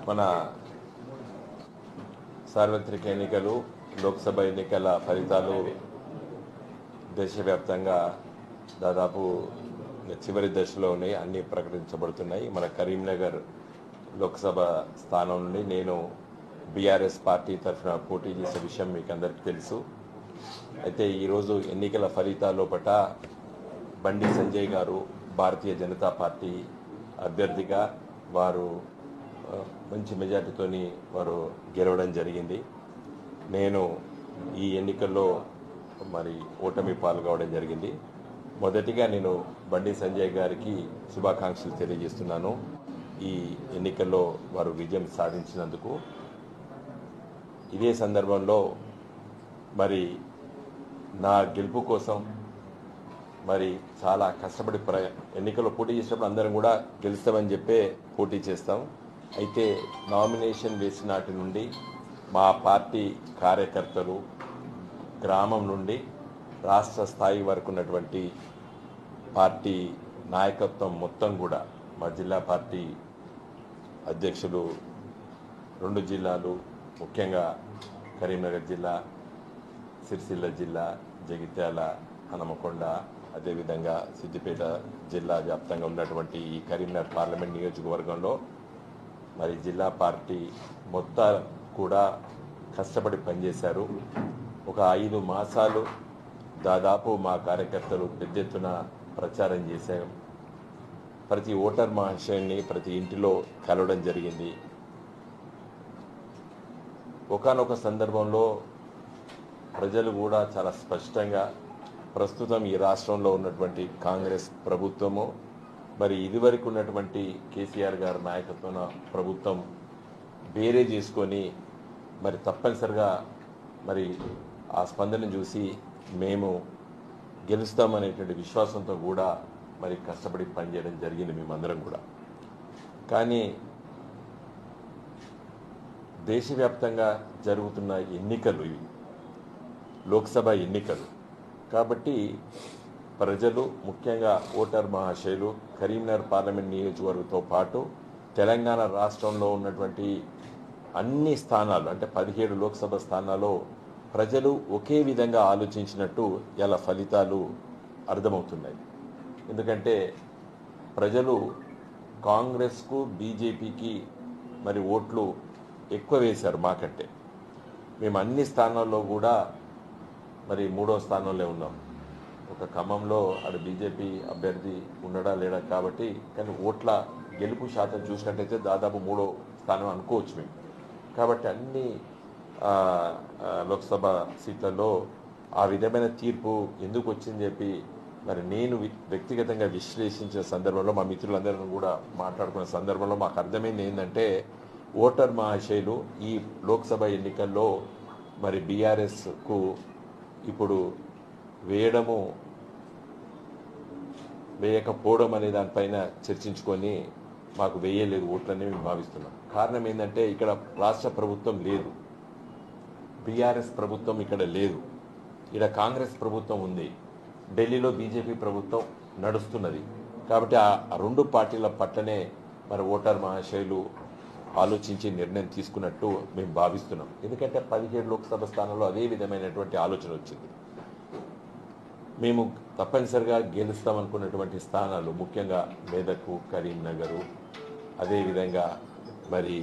మన సార్వత్రిక ఎన్నికలు లోక్సభ ఎన్నికల ఫలితాలు దేశవ్యాప్తంగా దాదాపు చివరి దశలో ఉన్నాయి. అన్నీ ప్రకటించబడుతున్నాయి. మన కరీంనగర్ లోక్సభ స్థానం నుండి నేను బీఆర్ఎస్ పార్టీ తరఫున పోటీ చేసే విషయం మీకు అందరికీ తెలుసు. అయితే ఈరోజు ఎన్నికల ఫలితాల్లోపట బండి సంజయ్ గారు భారతీయ జనతా పార్టీ అభ్యర్థిగా వారు మంచి మెజార్టీతోని వారు గెలవడం జరిగింది. నేను ఈ ఎన్నికల్లో మరి ఓటమి పాల్గొనడం జరిగింది. మొదటిగా నేను బండి సంజయ్ గారికి శుభాకాంక్షలు తెలియజేస్తున్నాను. ఈ ఎన్నికల్లో వారు విజయం సాధించినందుకు. ఇదే సందర్భంలో మరి నా గెలుపు కోసం మరి చాలా కష్టపడి ఎన్నికల్లో పోటీ చేసినప్పుడు అందరం కూడా గెలుస్తామని చెప్పే పోటీ చేస్తాం. అయితే నామినేషన్ వేసిన నాటి నుండి మా పార్టీ కార్యకర్తలు గ్రామం నుండి రాష్ట్ర స్థాయి వరకు ఉన్నటువంటి పార్టీ నాయకత్వం మొత్తం కూడా మా జిల్లా పార్టీ అధ్యక్షులు 2 జిల్లాలు, ముఖ్యంగా కరీంనగర్ జిల్లా, సిరిసిల్ల జిల్లా, జగిత్యాల, హనుమకొండ, అదేవిధంగా సిద్దిపేట జిల్లా వ్యాప్తంగా ఉన్నటువంటి ఈ కరీంనగర్ పార్లమెంట్ నియోజకవర్గంలో మరి జిల్లా పార్టీ మొత్తం కూడా కష్టపడి పనిచేశారు. ఒక 5 మాసాలు దాదాపు మా కార్యకర్తలు పెద్ద ఎత్తున ప్రచారం చేశాం. ప్రతి ఓటర్ మహాశయుని ప్రతి ఇంటిలో కలవడం జరిగింది. ఒకానొక సందర్భంలో ప్రజలు కూడా చాలా స్పష్టంగా ప్రస్తుతం ఈ రాష్ట్రంలో ఉన్నటువంటి కాంగ్రెస్ ప్రభుత్వము మరి ఇదివరకు ఉన్నటువంటి కేసీఆర్ గారి నాయకత్వంలో ప్రభుత్వం వేరే చేసుకొని మరి తప్పనిసరిగా మరి ఆ స్పందన చూసి మేము గెలుస్తామనేటువంటి విశ్వాసంతో కూడా మరి కష్టపడి పనిచేయడం జరిగింది మేమందరం కూడా. కానీ దేశవ్యాప్తంగా జరుగుతున్న ఎన్నికలు ఇవి లోక్సభ ఎన్నికలు కాబట్టి ప్రజలు, ముఖ్యంగా ఓటర్ మహాశయులు కరీంనగర్ పార్లమెంట్ నియోజకవర్గంతో పాటు తెలంగాణ రాష్ట్రంలో ఉన్నటువంటి అన్ని స్థానాలు అంటే 17 లోక్సభ స్థానాల్లో ప్రజలు ఒకే విధంగా ఆలోచించినట్టు ఇలా ఫలితాలు అర్థమవుతున్నాయి. ఎందుకంటే ప్రజలు కాంగ్రెస్కు, బీజేపీకి మరి ఓట్లు ఎక్కువ వేశారు మాకంటే. మేము అన్ని స్థానాల్లో కూడా మరి 3వ స్థానంలో ఉన్నాం. ఒక ఖమ్మంలో అటు బీజేపీ అభ్యర్థి ఉండడా లేడా కాబట్టి, కానీ ఓట్ల గెలుపు శాతం చూసినట్టయితే దాదాపు 3వ స్థానం అనుకోవచ్చు మేము. కాబట్టి అన్ని లోక్సభ సీట్లలో ఆ విధమైన తీర్పు ఎందుకు వచ్చింది చెప్పి మరి నేను వ్యక్తిగతంగా విశ్లేషించిన సందర్భంలో మా మిత్రులందరూ కూడా మాట్లాడుకున్న సందర్భంలో మాకు అర్థమైంది ఏంటంటే ఓటర్ మహాశయులు ఈ లోక్సభ ఎన్నికల్లో మరి బీఆర్ఎస్కు ఇప్పుడు వేయకపోవడం అనే దానిపైన చర్చించుకొని మాకు వేయలేదు ఓట్లని మేము భావిస్తున్నాం. కారణం ఏంటంటే ఇక్కడ రాష్ట్ర ప్రభుత్వం లేదు, బీఆర్ఎస్ ప్రభుత్వం ఇక్కడ లేదు, ఇక్కడ కాంగ్రెస్ ప్రభుత్వం ఉంది, ఢిల్లీలో బీజేపీ ప్రభుత్వం నడుస్తున్నది. కాబట్టి ఆ 2 పార్టీల పట్లనే మరి ఓటర్ మహాశయులు ఆలోచించి నిర్ణయం తీసుకున్నట్టు మేము భావిస్తున్నాం. ఎందుకంటే 17 లోక్సభ స్థానంలో అదే విధమైనటువంటి ఆలోచన వచ్చింది. మేము తప్పనిసరిగా గెలుస్తామనుకున్నటువంటి స్థానాలు ముఖ్యంగా మెదక్, కరీంనగరు, అదేవిధంగా మరి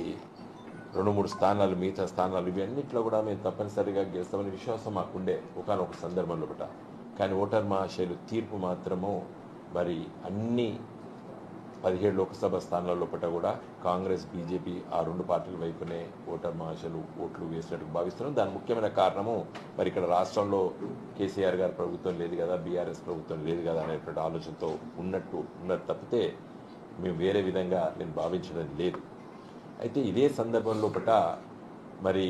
2-3 స్థానాలు, మిగతా స్థానాలు ఇవన్నిట్లో కూడా మేము తప్పనిసరిగా గెలుస్తామనే విశ్వాసం మాకుండే ఒకనొక సందర్భంలో బట. కానీ ఓటర్ మహాశయులు తీర్పు మాత్రము మరి అన్ని 17 లోక్సభ స్థానాల్లో పట్ల కూడా కాంగ్రెస్, బీజేపీ ఆ 2 పార్టీల వైపునే ఓటర్ మహాశయులు ఓట్లు వేసినట్టు భావిస్తున్నాం. దాని ముఖ్యమైన కారణము మరి ఇక్కడ రాష్ట్రంలో కేసీఆర్ గారి ప్రభుత్వం లేదు కదా, బీఆర్ఎస్ ప్రభుత్వం లేదు కదా అనేటువంటి ఆలోచనతో ఉన్నది తప్పితే మేము వేరే విధంగా నేను భావించడం లేదు. అయితే ఇదే సందర్భంలో పట మరి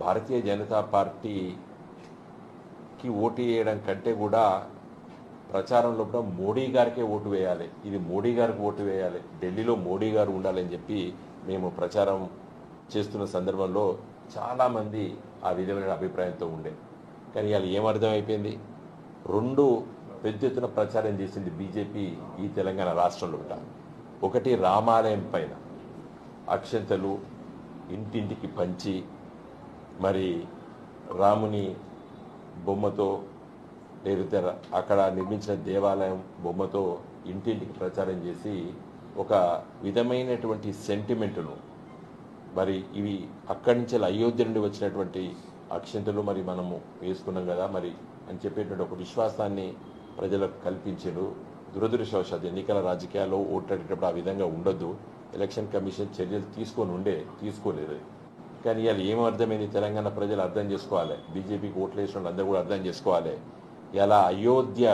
భారతీయ జనతా పార్టీకి ఓటు వేయడం కంటే కూడా ప్రచారంలో కూడా మోడీ గారికే ఓటు వేయాలి, ఇది మోడీ గారికి ఓటు వేయాలి, ఢిల్లీలో మోడీ గారు ఉండాలని చెప్పి మేము ప్రచారం చేస్తున్న సందర్భంలో చాలామంది ఆ విధమైన అభిప్రాయంతో ఉండే. కానీ వాళ్ళు ఏమర్థమైపోయింది, 2 పెద్ద ఎత్తున ప్రచారం చేసింది బీజేపీ ఈ తెలంగాణ రాష్ట్రంలో. ఒకటి రామాలయం పైన, అక్షంతలు ఇంటింటికి పంచి మరి రాముని బొమ్మతో లేకపోతే అక్కడ నిర్మించిన దేవాలయం బొమ్మతో ఇంటింటికి ప్రచారం చేసి ఒక విధమైనటువంటి సెంటిమెంటును మరి ఇవి అక్కడి నుంచి అయోధ్య నుండి వచ్చినటువంటి అక్షంతలు మరి మనము వేసుకున్నాం కదా మరి అని చెప్పేటువంటి ఒక విశ్వాసాన్ని ప్రజలకు కల్పించారు. దురదృష్టవశాత్తు ఎన్నికల రాజకీయాల్లో ఓట్లాడేటప్పుడు ఆ విధంగా ఉండొద్దు. ఎలక్షన్ కమిషన్ చర్యలు తీసుకోలేదు. కానీ ఇవాళ ఏం అర్థమైంది, తెలంగాణ ప్రజలు అర్థం చేసుకోవాలి, బీజేపీకి ఓట్లు వేసిన అందరూ కూడా అర్థం చేసుకోవాలి. ఇలా అయోధ్య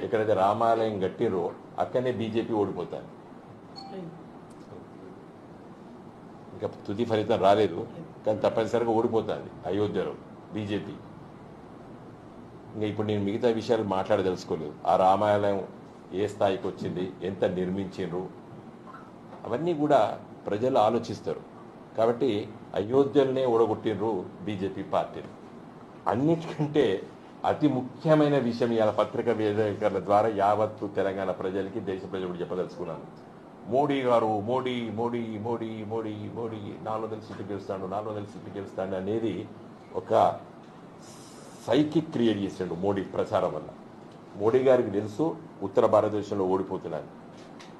ఎక్కడైతే రామాలయం కట్టిరో అక్కడనే బీజేపీ ఓడిపోతారు. ఇంకా తుది ఫలితం రాలేదు, కానీ తప్పనిసరిగా ఓడిపోతుంది అయోధ్యలో బీజేపీ. ఇంకా ఇప్పుడు నేను మిగతా విషయాలు మాట్లాడదలుచుకోలేదు. ఆ రామాలయం ఏ స్థాయికి వచ్చింది, ఎంత నిర్మించిండ్రు, అవన్నీ కూడా ప్రజలు ఆలోచిస్తారు. కాబట్టి అయోధ్యలనే ఓడగొట్టిండ్రు బీజేపీ పార్టీని. అన్నిటికంటే అతి ముఖ్యమైన విషయం ఇవాళ పత్రికా విలేకరుల ద్వారా యావత్తు తెలంగాణ ప్రజలకి, దేశ ప్రజలకు చెప్పదలుచుకున్నాను. మోడీ గారు మోడీ మోడీ మోడీ మోడీ మోడీ 400 సీట్లు గెలుస్తాడు, 400 సీట్లు గెలుస్తాడు అనేది ఒక సైకిక్ క్రియేట్ చేశాడు మోడీ ప్రచారం వల్ల. మోడీ గారికి తెలుసు ఉత్తర భారతదేశంలో ఓడిపోతున్నాడు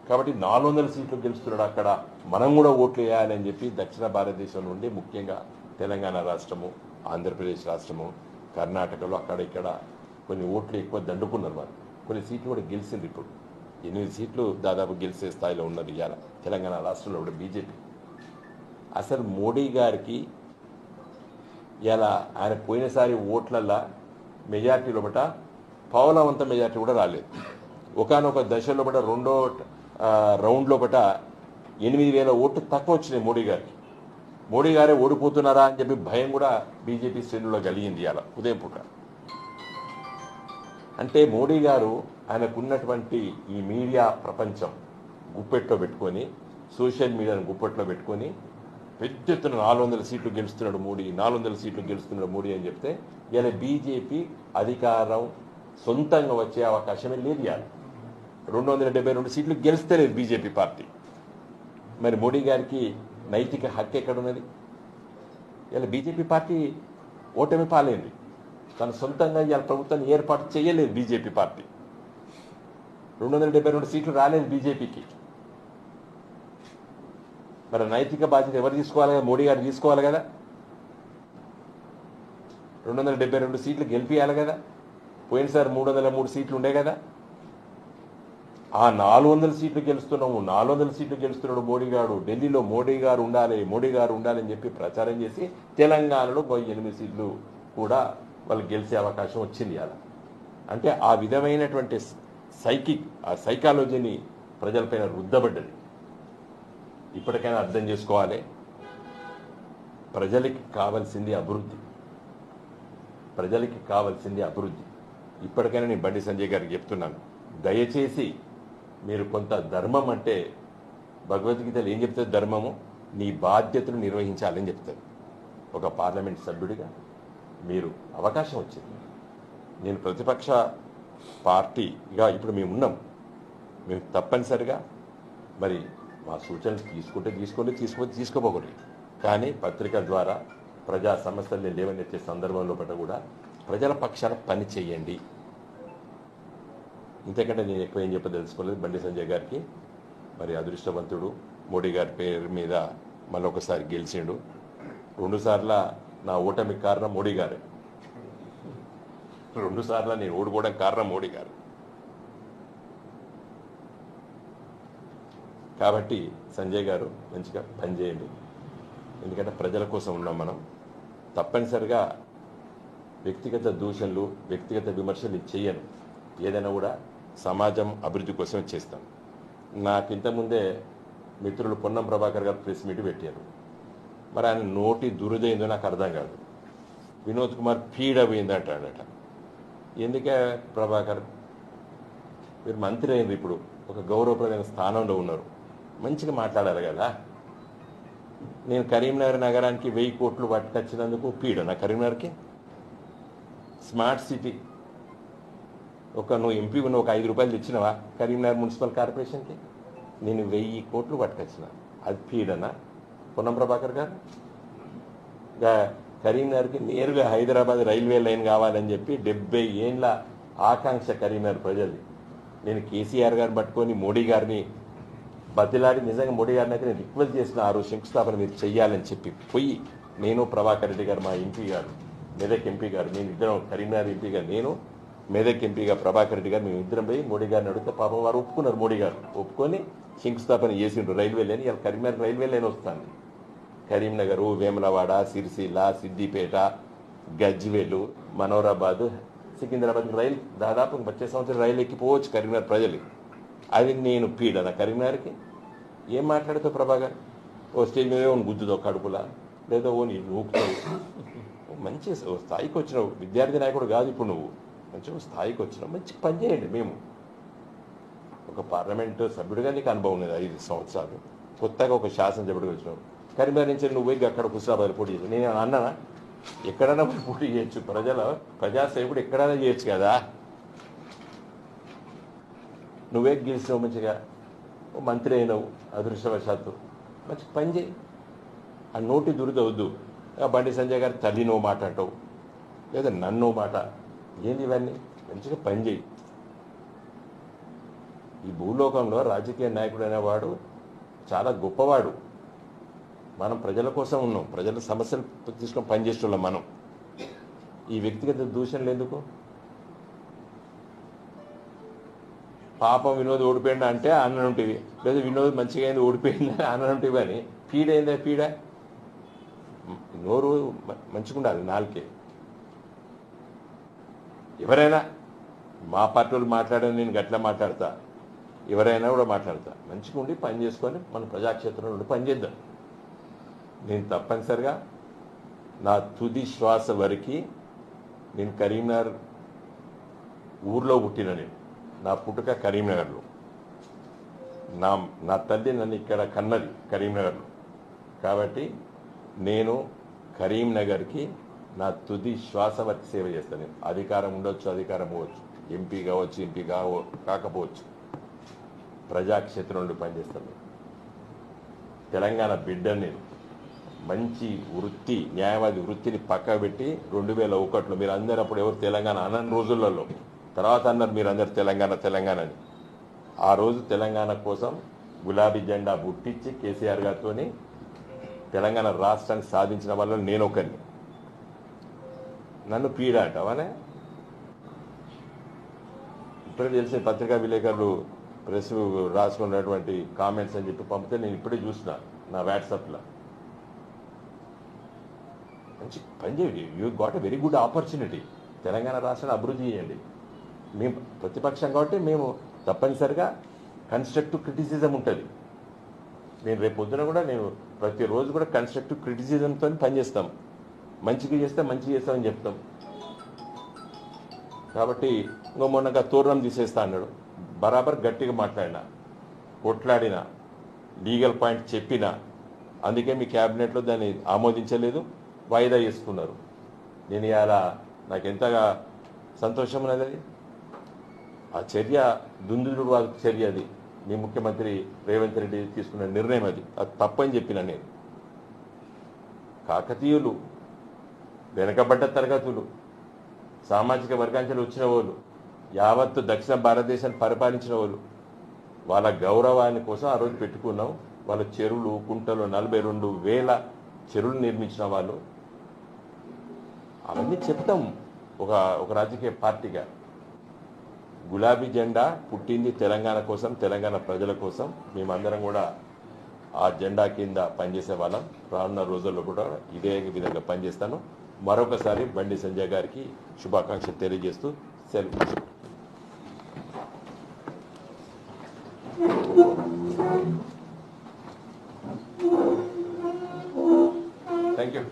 కాబట్టి 400 సీట్లు గెలుస్తున్నాడు, అక్కడ మనం కూడా ఓట్లు వేయాలని చెప్పి దక్షిణ భారతదేశం నుండి ముఖ్యంగా తెలంగాణ రాష్ట్రము, ఆంధ్రప్రదేశ్ రాష్ట్రము, కర్ణాటకలో అక్కడ ఇక్కడ కొన్ని ఓట్లు ఎక్కువ దండుకున్నారు. వాళ్ళు కొన్ని సీట్లు కూడా గెలిచింది. ఇప్పుడు 8 సీట్లు దాదాపు గెలిచే స్థాయిలో ఉన్నది ఇవాళ తెలంగాణ రాష్ట్రంలో కూడా బీజేపీ. అసలు మోడీ గారికి ఇలా ఆయన పోయినసారి ఓట్లల్లో మెజార్టీలో బట పావులవంత మెజార్టీ కూడా రాలేదు. ఒకనొక దశలో బట రెండో రౌండ్లో బట 8,000 ఓట్లు తక్కువ వచ్చినాయి మోడీ గారికి. మోడీ గారే ఓడిపోతున్నారా అని చెప్పి భయం కూడా బీజేపీ శ్రేణుల్లో కలిగింది ఇవాళ ఉదయం పూట. అంటే మోడీ గారు ఆయనకున్నటువంటి ఈ మీడియా ప్రపంచం గుప్పెట్లో పెట్టుకొని, సోషల్ మీడియాను గుప్పెట్లో పెట్టుకొని పెద్ద ఎత్తున 400 సీట్లు గెలుస్తున్నాడు మోడీ, 400 సీట్లు గెలుస్తున్నాడు మోడీ అని చెప్తే ఇలా బీజేపీ అధికారం సొంతంగా వచ్చే అవకాశమే లేదు. ఇవాళ 272 సీట్లు గెలుస్తలేదు బీజేపీ పార్టీ. మరి మోడీ గారికి నైతిక హక్కు ఎక్కడున్నది? ఇలా బీజేపీ పార్టీ ఓటమి పాలైంది. తన సొంతంగా ఇవాళ ప్రభుత్వాన్ని ఏర్పాటు చేయలేదు బీజేపీ పార్టీ. 272 సీట్లు రాలేదు బీజేపీకి. మరి నైతిక బాధ్యత ఎవరు తీసుకోవాలి కదా? మోడీ గారు తీసుకోవాలి కదా. 272 సీట్లు గెలిపియాలి కదా. పోయినసారి 303 సీట్లు ఉండే కదా. ఆ 400 సీట్లు గెలుస్తున్నాము, 400 సీట్లు గెలుస్తున్నాడు మోడీ గారు. ఢిల్లీలో మోడీ గారు ఉండాలి, మోడీ గారు ఉండాలని చెప్పి ప్రచారం చేసి తెలంగాణలో 8 సీట్లు కూడా వాళ్ళు గెలిచే అవకాశం వచ్చింది అలా. అంటే ఆ విధమైనటువంటి ఆ సైకాలజీని ప్రజలపైన రుద్దబడ్డది. ఇప్పటికైనా అర్థం చేసుకోవాలి, ప్రజలకి కావాల్సింది అభివృద్ధి, ప్రజలకి కావాల్సింది అభివృద్ధి. ఇప్పటికైనా నేను బండి సంజయ్ గారికి చెప్తున్నాను, దయచేసి మీరు కొంత ధర్మం అంటే భగవద్గీతలు ఏం చెప్తుంది? ధర్మము నీ బాధ్యతను నిర్వహించాలని చెప్తుంది. ఒక పార్లమెంట్ సభ్యుడిగా మీరు అవకాశం వచ్చింది. నేను ప్రతిపక్ష పార్టీగా ఇప్పుడు మేము ఉన్నాం. మేము తప్పనిసరిగా మరి మా సూచనలు తీసుకోకపోతే తీసుకోపోకూడదు. కానీ పత్రిక ద్వారా ప్రజా సమస్యల్ని లేవనెత్తే సందర్భంలో పట్ల కూడా ప్రజల పక్షాన పని చేయండి. ఇంతకంటే నేను ఎక్కువ ఏం చెప్పదలుచుకోలేదు. బండి సంజయ్ గారికి మరి అదృష్టవంతుడు, మోడీ గారి పేరు మీద మళ్ళొకసారి గెలిచిండు. 2 సార్ల నా ఓటమికి కారణం మోడీ గారే. 2 సార్లు నేను ఓడిపోవడం కారణం మోడీ గారు. కాబట్టి సంజయ్ గారు మంచిగా పనిచేయండి. ఎందుకంటే ప్రజల కోసం ఉన్నాం మనం. తప్పనిసరిగా వ్యక్తిగత దూషణలు, వ్యక్తిగత విమర్శలు చేయను. ఏదైనా కూడా సమాజం అభివృద్ధి కోసం చేస్తాం. నాకు ఇంతకుముందే మిత్రులు పొన్నం ప్రభాకర్ గారు ప్రెస్ మీట్ పెట్టారు. మరి ఆయన నోటి దురుదైందో నాకు అర్థం కాదు. వినోద్ కుమార్ పీడ పోయిందంటాడట. ఎందుకే ప్రభాకర్, మీరు మంత్రి అయినారు, ఇప్పుడు ఒక గౌరవప్రదమైన స్థానంలో ఉన్నారు, మంచిగా మాట్లాడాలి కదా. నేను కరీంనగర్ నగరానికి 1000 కోట్లు పట్టుకొచ్చినందుకు పీడ నా కరీంనగర్కి. స్మార్ట్ సిటీ నువ్వు ఎంపీ నువ్వు ఒక 5 రూపాయలు తెచ్చినవా కరీంనగర్ మున్సిపల్ కార్పొరేషన్కి? నేను 1000 కోట్లు పట్టుకొచ్చిన. అది పీడన పొన్నం ప్రభాకర్ గారు ఇంకా కరీంనగర్కి నేరుగా హైదరాబాద్ రైల్వే లైన్ కావాలని చెప్పి 70 ఏండ్ల ఆకాంక్ష కరీంనగర్ ప్రజలు. నేను కేసీఆర్ గారిని పట్టుకొని మోడీ గారిని బతిలాడి నిజంగా మోడీ గారిని అయితే నేను రిక్వెస్ట్ చేసిన ఆ రోజు శంకుస్థాపన మీరు చెయ్యాలని చెప్పి పోయి నేను ప్రభాకర్ రెడ్డి గారు మా ఎంపీ గారు మెదక్ ఎంపీ గారు నేను ఇద్దరం కరీంనగర్ ఎంపీగా నేను మెదక్ ఎంపీగా ప్రభాకర్ రెడ్డి గారు మేము ఇద్దరం పోయి మోడీ గారిని అడిగితే పాపం వారు ఒప్పుకున్నారు. మోడీ గారు ఒప్పుకొని శంకుస్థాపన చేసిండ్రు రైల్వే లైన్. ఇలా కరీంనగర్ రైల్వే లైన్ వస్తుంది. కరీంనగర్, వేములవాడ, సిరిసిల్ల, సిద్దిపేట, గజ్వేలు, మనోరాబాద్, సికింద్రాబాద్ రైలు దాదాపు వచ్చే సంవత్సరం రైలు ఎక్కిపోవచ్చు కరీంనగర్ ప్రజలు. అది నేను పీడన కరీంనగర్కి. ఏం మాట్లాడుతావు ప్రభాకర్? ఓ స్టేజ్ మీద ఓ గుద్దుతో కడుపులా లేదా ఓ నీ నూకుతావు. మంచి స్థాయికి వచ్చినావు. విద్యార్థి నాయకుడు కాదు ఇప్పుడు నువ్వు. మంచిగా స్థాయికి వచ్చినావు. మంచి పని చేయండి. మేము ఒక పార్లమెంటు సభ్యుడిగా నీకు అనుభవం ఉన్నది 5 సంవత్సరాలు. కొత్తగా ఒక శాసనసభ్యుడిగా వచ్చినావు. కరీంనగర్ నుంచి నువ్వు పోయి అక్కడ హుస్నాబాద్ పోటీ చేయచ్చు. నేను అన్నానా? ఎక్కడైనా పోటీ చేయొచ్చు. ప్రజాసేవకుడు ఎక్కడైనా చేయొచ్చు కదా. నువ్వే గెలిచినావు, మంచిగా మంత్రి అయినావు అదృష్టవశాత్తు. మంచి పని చేయి. ఆ నోటి దురదవద్దు. బండి సంజయ్ గారి తల్లి నువ్వు మాట అంటావు లేదా నన్ను మాట. ఏంది ఇవన్నీ? మంచిగా పని చేయి. ఈ భూలోకంలో రాజకీయ నాయకుడు అనేవాడు చాలా గొప్పవాడు. మనం ప్రజల కోసం ఉన్నాం. ప్రజల సమస్యలు తీసుకొని పనిచేస్తున్నాం మనం. ఈ వ్యక్తిగత దూషణలు ఎందుకు? పాపం వినోద్ ఓడిపోయిందా అంటే అన్నంటివి, లేదా వినోద్ మంచిగా అయింది ఓడిపోయిందా అన్నంటివి. అని పీడైందా? పీడ నోరు మంచిగా ఉండాలి, నాలుకే. ఎవరైనా మా పార్టీ వాళ్ళు మాట్లాడని నేను గట్లా మాట్లాడతా, ఎవరైనా కూడా మాట్లాడతా. మంచిగా ఉండి పని చేసుకొని మన ప్రజాక్షేత్రంలో ఉండి పని చేద్దాం. నేను తప్పనిసరిగా నా తుది శ్వాస వరకు నేను కరీంనగర్ ఊర్లో పుట్టిన. నేను నా పుట్టుక కరీంనగర్లో. నా తల్లి నన్ను ఇక్కడ కన్నది కరీంనగర్లో. కాబట్టి నేను కరీంనగర్కి నా తుది శ్వాస వరకు సేవ చేస్తాను. నేను అధికారం ఉండొచ్చు, అధికారం పోవచ్చు, ఎంపీ కావచ్చు, ఎంపీ కాకపోవచ్చు, ప్రజాక్షేత్రంలో పనిచేస్తాను. తెలంగాణ బిడ్డని నేను. మంచి వృత్తి, న్యాయవాది వృత్తిని పక్క పెట్టి 2001లో మీరు అందరూ అప్పుడు ఎవరు తెలంగాణ అన్న రోజులలో తర్వాత అన్నారు మీరు అందరు తెలంగాణ అని. ఆ రోజు తెలంగాణ కోసం గులాబీ జెండా బుట్టించి కేసీఆర్ గారితో తెలంగాణ రాష్ట్రాన్ని సాధించిన వల్ల నేను ఒకరిని. నన్ను పీడ అంటావానే? ఇప్పుడే తెలిసిన పత్రికా విలేకరులు ప్రెస్ రాసుకున్నటువంటి కామెంట్స్ అని చెప్పి పంపితే నేను ఇప్పుడే చూసిన నా వాట్సాప్లో. మంచి పని చేయండి. You got a very good opportunity. Telangana రాష్ట్రాన్ని అభివృద్ధి చేయండి. మేము ప్రతిపక్షం కాబట్టి మేము తప్పనిసరిగా కన్స్ట్రక్టివ్ క్రిటిసిజం ఉంటుంది. నేను రేపు పొద్దున కూడా నేను ప్రతిరోజు కూడా కన్స్ట్రక్టివ్ క్రిటిసిజంతో పనిచేస్తాం. మంచిగా చేస్తే మంచిగా చేస్తామని చెప్తాం. కాబట్టి ఇంకో మొన్నగా తోరణం తీసేస్తా అన్నాడు. బరాబర్ గట్టిగా మాట్లాడినా, కొట్లాడినా, లీగల్ పాయింట్ చెప్పినా. అందుకే మీ క్యాబినెట్లో దాన్ని ఆమోదించలేదు, వాయిదా చేసుకున్నారు. నేను ఇవాళ నాకు ఎంతగా సంతోషం ఉన్నది. అది ఆ చర్య దుందుడు చర్య. అది మీ ముఖ్యమంత్రి రేవంత్ రెడ్డి తీసుకున్న నిర్ణయం. అది తప్పని చెప్పిన నేను. కాకతీయులు, వెనకబడ్డ తరగతులు, సామాజిక వర్గాంచలు వచ్చిన వాళ్ళు, యావత్తు దక్షిణ భారతదేశాన్ని పరిపాలించిన వాళ్ళు, వాళ్ళ గౌరవాన్ని కోసం ఆ రోజు పెట్టుకున్నాం. వాళ్ళ చెరువులు, కుంటలు, 42,000 చెరువులు నిర్మించిన వాళ్ళు. అవన్నీ చెప్తాం ఒక రాజకీయ పార్టీగా. గులాబీ జెండా పుట్టింది తెలంగాణ కోసం, తెలంగాణ ప్రజల కోసం. మేమందరం కూడా ఆ జెండా కింద పనిచేసే వాళ్ళం. రానున్న రోజుల్లో కూడా ఇదే విధంగా పనిచేస్తాను. మరొకసారి బండి సంజయ్ గారికి శుభాకాంక్షలు తెలియజేస్తూ సెలవు. Thank you.